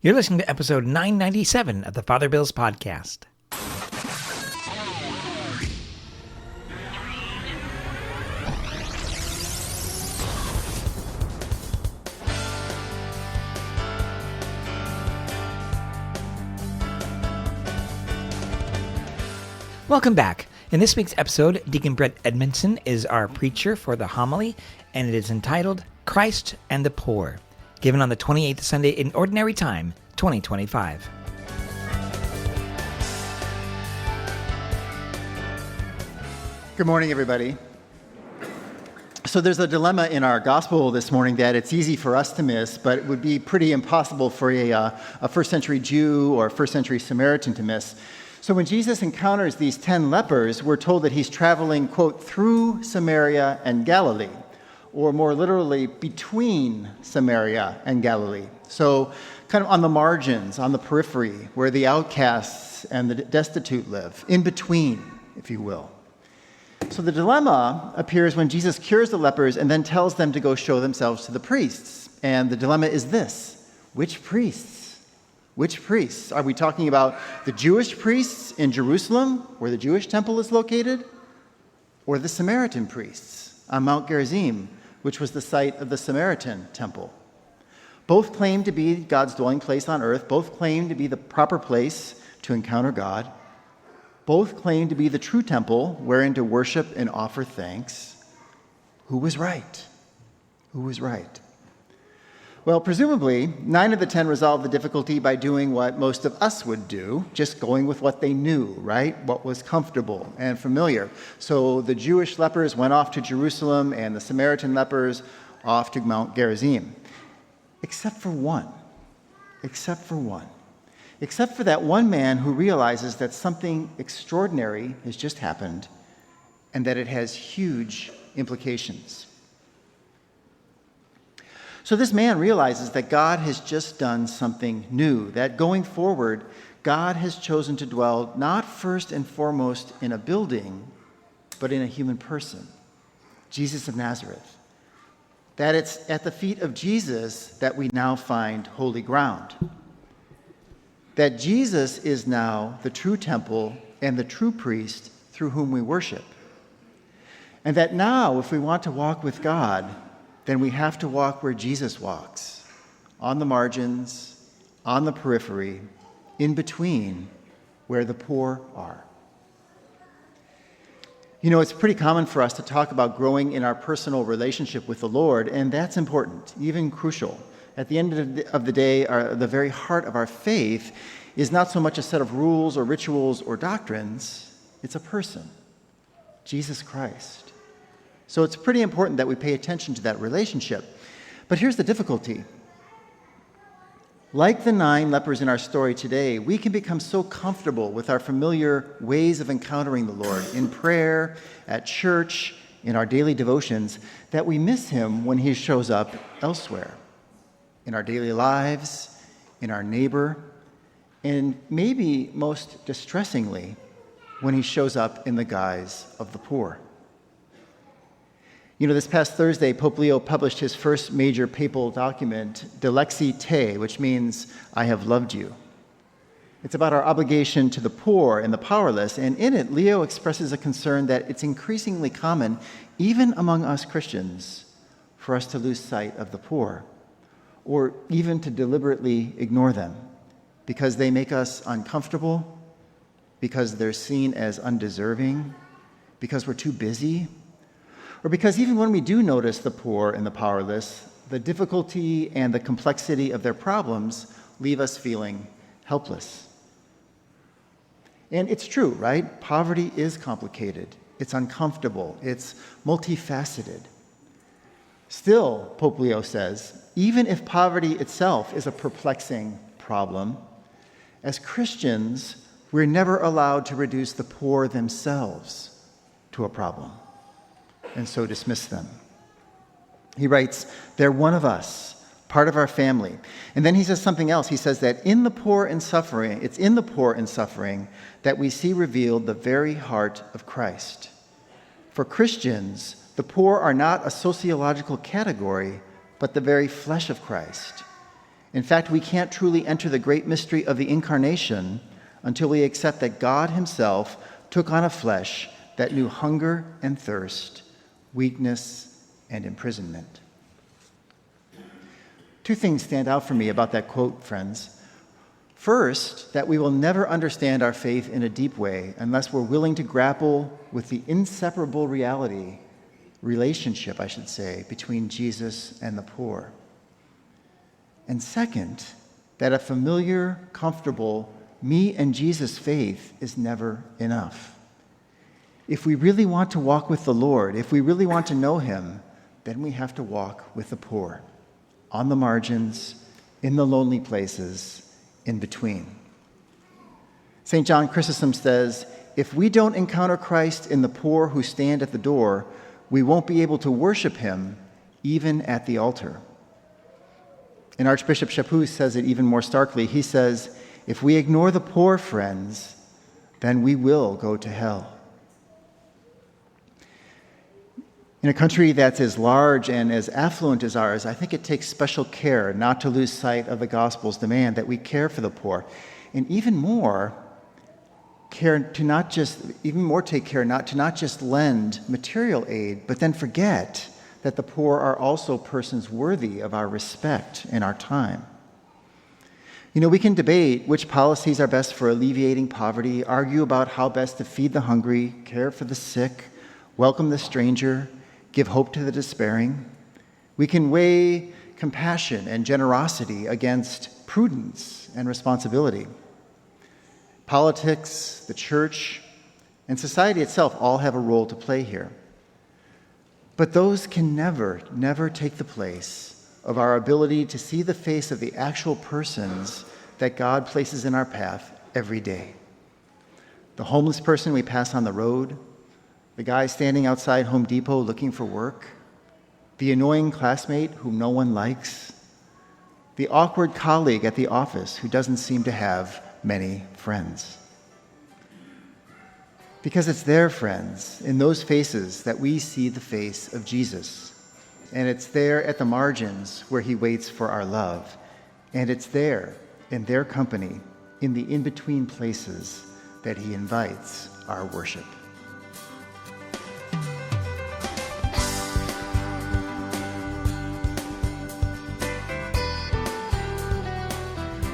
You're listening to episode 997 of the Father Bills Podcast. Welcome back. In this week's episode, Deacon Brett Edmonson is our preacher for the homily, and it is entitled Christ and the Poor, given on the 28th Sunday in Ordinary Time, 2025. Good morning, everybody. So there's a dilemma in our gospel this morning that it's easy for us to miss, but it would be pretty impossible for a first century Jew or first century Samaritan to miss. So when Jesus encounters these 10 lepers, we're told that he's traveling, quote, through Samaria and Galilee, or more literally, between Samaria and Galilee. So kind of on the margins, on the periphery, where the outcasts and the destitute live, in between, if you will. So the dilemma appears when Jesus cures the lepers and then tells them to go show themselves to the priests. And the dilemma is this: which priests? Which priests? Are we talking about the Jewish priests in Jerusalem, where the Jewish temple is located, or the Samaritan priests on Mount Gerizim, which was the site of the Samaritan temple? Both claim to be God's dwelling place on earth. Both claim to be the proper place to encounter God. Both claim to be the true temple wherein to worship and offer thanks. Who was right? Who was right? Well, presumably, 9 of the 10 resolved the difficulty by doing what most of us would do, just going with what they knew, right? What was comfortable and familiar. So the Jewish lepers went off to Jerusalem and the Samaritan lepers off to Mount Gerizim. Except for one. Except for that one man who realizes that something extraordinary has just happened and that it has huge implications. So this man realizes that God has just done something new, that going forward, God has chosen to dwell not first and foremost in a building, but in a human person, Jesus of Nazareth. That it's at the feet of Jesus that we now find holy ground. That Jesus is now the true temple and the true priest through whom we worship. And that now, if we want to walk with God, then we have to walk where Jesus walks, on the margins, on the periphery, in between, where the poor are. You know, it's pretty common for us to talk about growing in our personal relationship with the Lord, and that's important, even crucial. At the end of the day, the very heart of our faith is not so much a set of rules or rituals or doctrines, it's a person, Jesus Christ. So it's pretty important that we pay attention to that relationship. But here's the difficulty. Like the 9 lepers in our story today, we can become so comfortable with our familiar ways of encountering the Lord in prayer, at church, in our daily devotions, that we miss him when he shows up elsewhere, in our daily lives, in our neighbor, and maybe most distressingly, when he shows up in the guise of the poor. You know, this past Thursday, Pope Leo published his first major papal document, Dilexi Te, which means, I have loved you. It's about our obligation to the poor and the powerless, and in it, Leo expresses a concern that it's increasingly common, even among us Christians, for us to lose sight of the poor, or even to deliberately ignore them, because they make us uncomfortable, because they're seen as undeserving, because we're too busy, or because even when we do notice the poor and the powerless, the difficulty and the complexity of their problems leave us feeling helpless. And it's true, right? Poverty is complicated. It's uncomfortable. It's multifaceted. Still, Pope Leo says, even if poverty itself is a perplexing problem, as Christians, we're never allowed to reduce the poor themselves to a problem and so dismiss them. He writes, they're one of us, part of our family. And then he says something else. He says that it's in the poor and suffering that we see revealed the very heart of Christ. For Christians, the poor are not a sociological category, but the very flesh of Christ. In fact, we can't truly enter the great mystery of the incarnation until we accept that God himself took on a flesh that knew hunger and thirst, weakness and imprisonment. Two things stand out for me about that quote, friends. First, that we will never understand our faith in a deep way unless we're willing to grapple with the inseparable relationship, between Jesus and the poor. And second, that a familiar, comfortable, me and Jesus faith is never enough. If we really want to walk with the Lord, if we really want to know him, then we have to walk with the poor, on the margins, in the lonely places, in between. St. John Chrysostom says, if we don't encounter Christ in the poor who stand at the door, we won't be able to worship him even at the altar. And Archbishop Chaput says it even more starkly. He says, if we ignore the poor, friends, then we will go to hell. In a country that's as large and as affluent as ours, I think it takes special care not to lose sight of the gospel's demand that we care for the poor. And even more take care not to just lend material aid, but then forget that the poor are also persons worthy of our respect and our time. We can debate which policies are best for alleviating poverty, argue about how best to feed the hungry, care for the sick, welcome the stranger, give hope to the despairing. We can weigh compassion and generosity against prudence and responsibility. Politics, the church, and society itself all have a role to play here. But those can never take the place of our ability to see the face of the actual persons that God places in our path every day. The homeless person we pass on the road, the guy standing outside Home Depot looking for work, the annoying classmate whom no one likes, the awkward colleague at the office who doesn't seem to have many friends. Because it's there, friends, in those faces that we see the face of Jesus. And it's there at the margins where he waits for our love. And it's there, in their company, in the in-between places, that he invites our worship.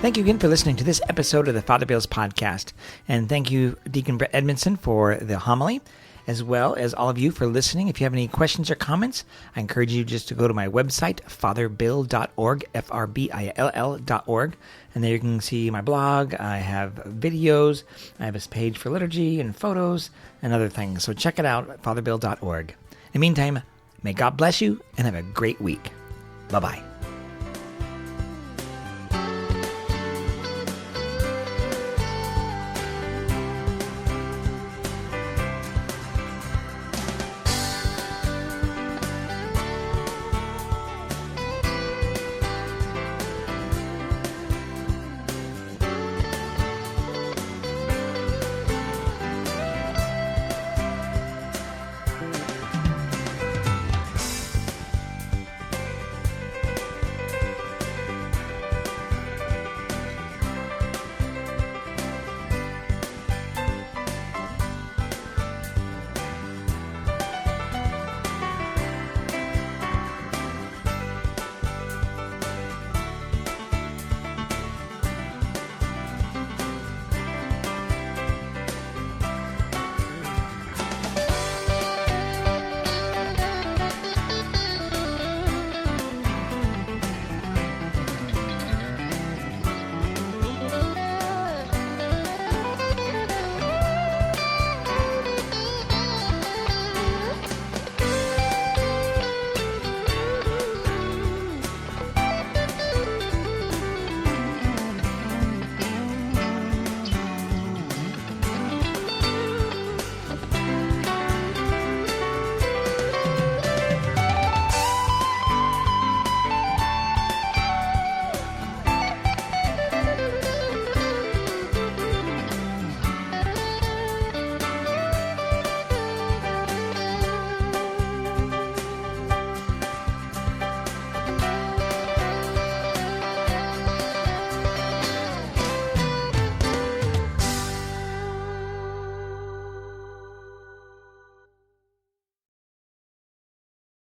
Thank you again for listening to this episode of the Father Bill's podcast. And thank you, Deacon Brett Edmonson, for the homily, as well as all of you for listening. If you have any questions or comments, I encourage you just to go to my website, fatherbill.org, FRBILL.org. And there you can see my blog. I have videos. I have a page for liturgy and photos and other things. So check it out, fatherbill.org. In the meantime, may God bless you and have a great week. Bye-bye.